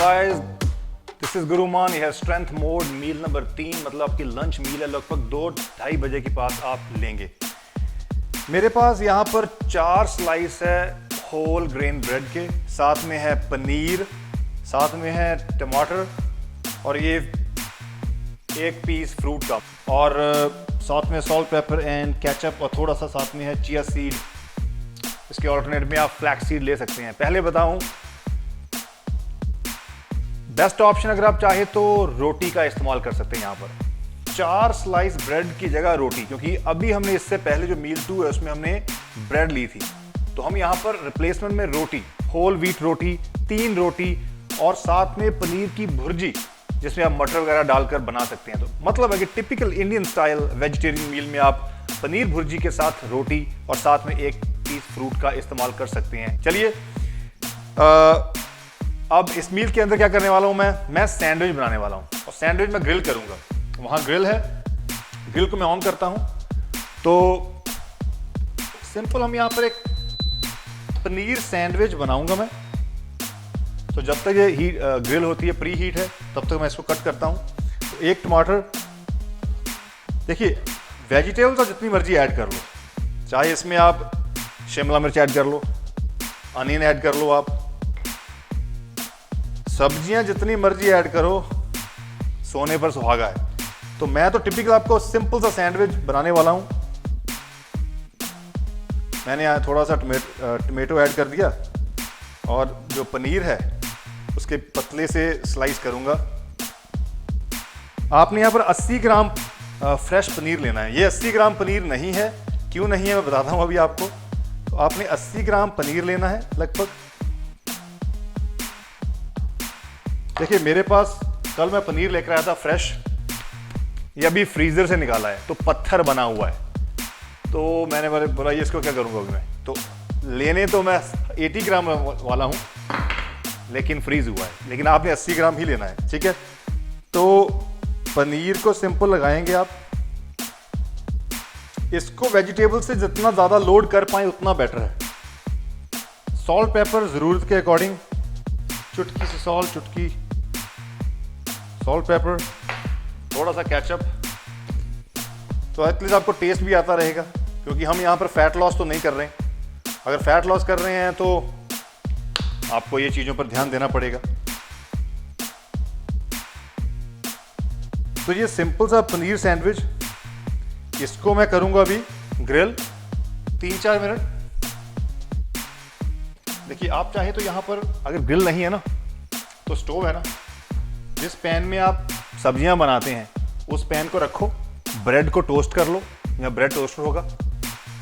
Guys, this is Guru Mann. यह है strength mode मील number 3, मतलब आपकी लंच मील है। लगभग 2-2:30 बजे के पास आप लेंगे। मेरे पास यहाँ पर 4 स्लाइस है होल ग्रेन ब्रेड के, साथ में है पनीर, साथ में है टमाटर और ये 1 पीस फ्रूट का, और साथ में सॉल्ट पेपर एंड केचप, और थोड़ा सा साथ में है चिया सीड। इसके ऑल्टरनेट में आप फ्लैक्स सीड ले सकते हैं। पहले बताऊं, बेस्ट ऑप्शन अगर आप चाहे तो रोटी का इस्तेमाल कर सकते हैं। यहाँ पर 4 स्लाइस ब्रेड की जगह रोटी, क्योंकि अभी हमने इससे पहले जो मील 2 है उसमें हमने ब्रेड ली थी, तो हम यहाँ पर रिप्लेसमेंट में रोटी, होल व्हीट रोटी, 3 रोटी और साथ में पनीर की भुर्जी जिसमें आप मटर वगैरह डालकर बना सकते हैं। तो मतलब है कि टिपिकल इंडियन स्टाइल वेजिटेरियन मील में आप पनीर भुर्जी के साथ रोटी और साथ में 1 पीस फ्रूट का इस्तेमाल कर सकते हैं। चलिए अब इस मील के अंदर क्या करने वाला हूं मैं सैंडविच बनाने वाला हूं, और सैंडविच मैं ग्रिल करूंगा। वहां ग्रिल है, ग्रिल को मैं ऑन करता हूं। तो सिंपल हम यहां पर एक पनीर सैंडविच बनाऊंगा मैं। तो जब तक ये ग्रिल होती है, प्री हीट है, तब तक मैं इसको कट करता हूं। तो 1 टमाटर, देखिए वेजिटेबल्स आप जितनी मर्जी ऐड कर लो, चाहे इसमें आप शिमला मिर्च ऐड कर लो, अनियन ऐड कर लो, आप सब्जियां जितनी मर्जी ऐड करो, सोने पर सुहागा है। तो मैं तो टिपिकल आपको सिंपल सा सैंडविच बनाने वाला हूं। मैंने यहाँ थोड़ा सा टमेटो ऐड कर दिया, और जो पनीर है उसके पतले से स्लाइस करूंगा। आपने यहाँ पर 80 ग्राम फ्रेश पनीर लेना है। ये 80 ग्राम पनीर नहीं है, क्यों नहीं है मैं बताता हूँ अभी आपको। तो आपने 80 ग्राम पनीर लेना है लगभग। देखिए मेरे पास कल मैं पनीर लेकर आया था फ्रेश, ये अभी फ्रीजर से निकाला है, तो पत्थर बना हुआ है। तो मैंने बोला ये इसको क्या करूंगा अभी मैं। तो लेने तो मैं 80 ग्राम वाला हूं, लेकिन फ्रीज हुआ है। लेकिन आपने 80 ग्राम ही लेना है, ठीक है। तो पनीर को सिंपल लगाएंगे आप। इसको वेजिटेबल से जितना ज्यादा लोड कर पाए उतना बेटर है। सॉल्ट पेपर जरूरत के अकॉर्डिंग, चुटकी से सॉल्ट, चुटकी सॉल्ट पेपर, थोड़ा सा केचप, तो एटलीस्ट आपको टेस्ट भी आता रहेगा, क्योंकि हम यहाँ पर फैट लॉस तो नहीं कर रहे हैं। अगर फैट लॉस कर रहे हैं तो आपको ये चीज़ों पर ध्यान देना पड़ेगा। तो ये सिंपल सा पनीर सैंडविच, इसको मैं करूंगा अभी ग्रिल 3-4 मिनट। देखिए आप चाहे तो यहाँ पर अगर ग्रिल नहीं है ना, तो स्टोव है ना, जिस पैन में आप सब्जियां बनाते हैं उस पैन को रखो, ब्रेड को टोस्ट कर लो, या ब्रेड टोस्टर होगा,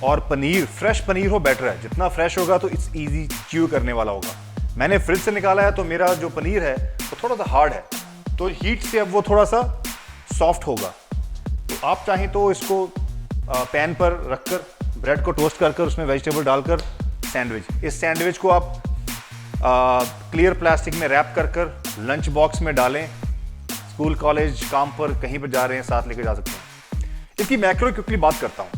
और पनीर फ्रेश पनीर हो बेटर है। जितना फ्रेश होगा तो इट्स इजी च्यू करने वाला होगा। मैंने फ्रिज से निकाला है, तो मेरा जो पनीर है वो थोड़ा सा हार्ड है, तो हीट से अब वो थोड़ा सा सॉफ्ट होगा। तो आप चाहें तो इसको पैन पर रखकर ब्रेड को टोस्ट कर उसमें वेजिटेबल डालकर सैंडविच, इस सैंडविच को आप क्लियर प्लास्टिक में रैप कर लंच बॉक्स में डालें। स्कूल कॉलेज काम पर कहीं पर जा रहे हैं, साथ लेकर जा सकते हैं। इसकी मैक्रो क्विकली बात करता हूं।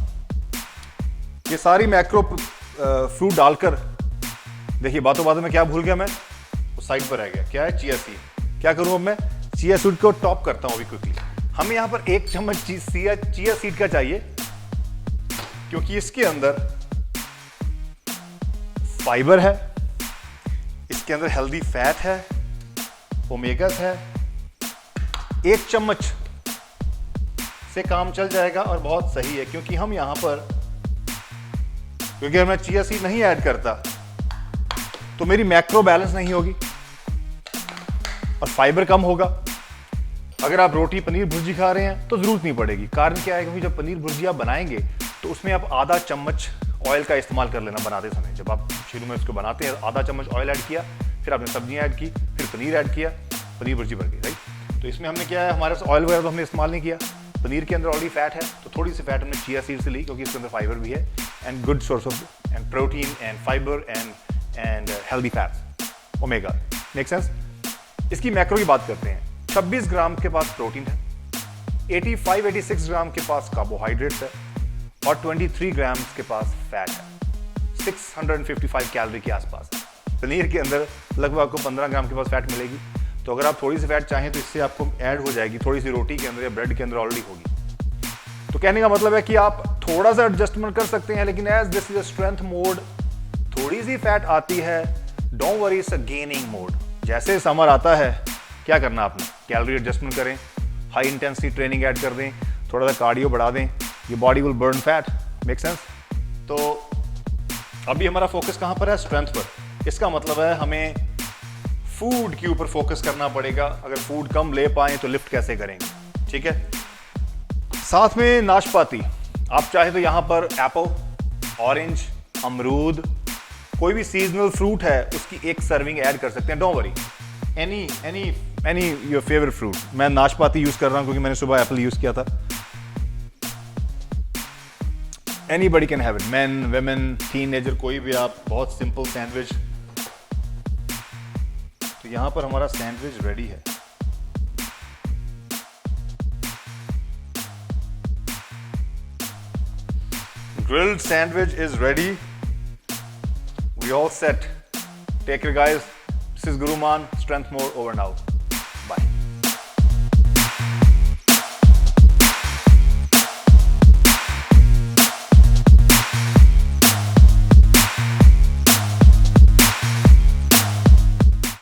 ये सारी मैक्रो फ्रूट डालकर, देखिए बातों बातों में क्या भूल गया मैं, वो साइड पर रह गया। क्या है? Chia seed. क्या करूं अब मैं? चिया सीड को टॉप करता हूं अभी क्विकली। हमें यहां पर 1 चम्मच चिया सीड का चाहिए, क्योंकि इसके अंदर फाइबर है, इसके अंदर हेल्दी फैट है, ओमेगास है। 1 चम्मच से काम चल जाएगा और बहुत सही है, क्योंकि हम यहां पर, क्योंकि अगर मैं चिया सीड नहीं ऐड करता तो मेरी मैक्रो बैलेंस नहीं होगी और फाइबर कम होगा। अगर आप रोटी पनीर भुर्जी खा रहे हैं तो जरूरत नहीं पड़ेगी। कारण क्या है? क्योंकि जब पनीर भुर्जी आप बनाएंगे तो उसमें आप आधा चम्मच ऑयल का इस्तेमाल कर लेना बनाते समय। जब आप शुरू में उसको बनाते हैं, आधा चम्मच ऑयल ऐड किया, फिर आपने सब्जियां ऐड की, फिर पनीर ऐड किया, पनीर भुर्जी बन गई, राइट। तो इसमें हमने क्या है, हमारे पास ऑयल वगैरह तो हमने इस्तेमाल नहीं किया। पनीर के अंदर ऑलरेडी फैट है, तो थोड़ी सी फैट हमने चिया सीड से ली, क्योंकि इसके अंदर फाइबर भी है, and good source of and protein and fibre and healthy fats, omega. Make sense? इसकी मैक्रो की बात करते हैं। 26 ग्राम के पास प्रोटीन है, 85-86 ग्राम के पास कार्बोहाइड्रेट्स है, और 23 ग्राम के पास फैट है। 655 कैलोरी के आसपास। पनीर के अंदर लगभग आपको 15 ग्राम के पास फैट मिलेगी, तो अगर आप थोड़ी सी फैट चाहें तो इससे आपको ऐड हो जाएगी, थोड़ी सी रोटी के अंदर या ब्रेड के अंदर ऑलरेडी होगी। तो कहने का मतलब है कि आप थोड़ा सा एडजस्टमेंट कर सकते हैं, लेकिन as this is a strength mode, थोड़ी सी फैट आती है, don't worry, it's a gaining mode. जैसे समर आता है क्या करना आपने, कैलोरी एडजस्टमेंट करें, हाई इंटेंसिटी ट्रेनिंग ऐड कर दें, थोड़ा सा कार्डियो बढ़ा दें, ये body will burn fat. Make sense? तो अभी हमारा फोकस कहाँ पर है? स्ट्रेंथ पर। इसका मतलब है हमें फूड के ऊपर फोकस करना पड़ेगा। अगर फूड कम ले पाएं तो लिफ्ट कैसे करेंगे? ठीक है, साथ में नाशपाती। आप चाहे तो यहाँ पर एप्पल, ऑरेंज, अमरूद, कोई भी सीजनल फ्रूट है उसकी एक सर्विंग ऐड कर सकते हैं। Don't worry, any your favourite fruit. मैं नाशपाती यूज कर रहा हूं क्योंकि मैंने सुबह एप्पल यूज किया था। Anybody can have it, main, women, teenager, कोई भी आप। बहुत सिंपल सैंडविच। तो यहां पर हमारा सैंडविच रेडी है। Grilled sandwich is ready. We all set. Take care, guys. This is Guruman. Strength More over now.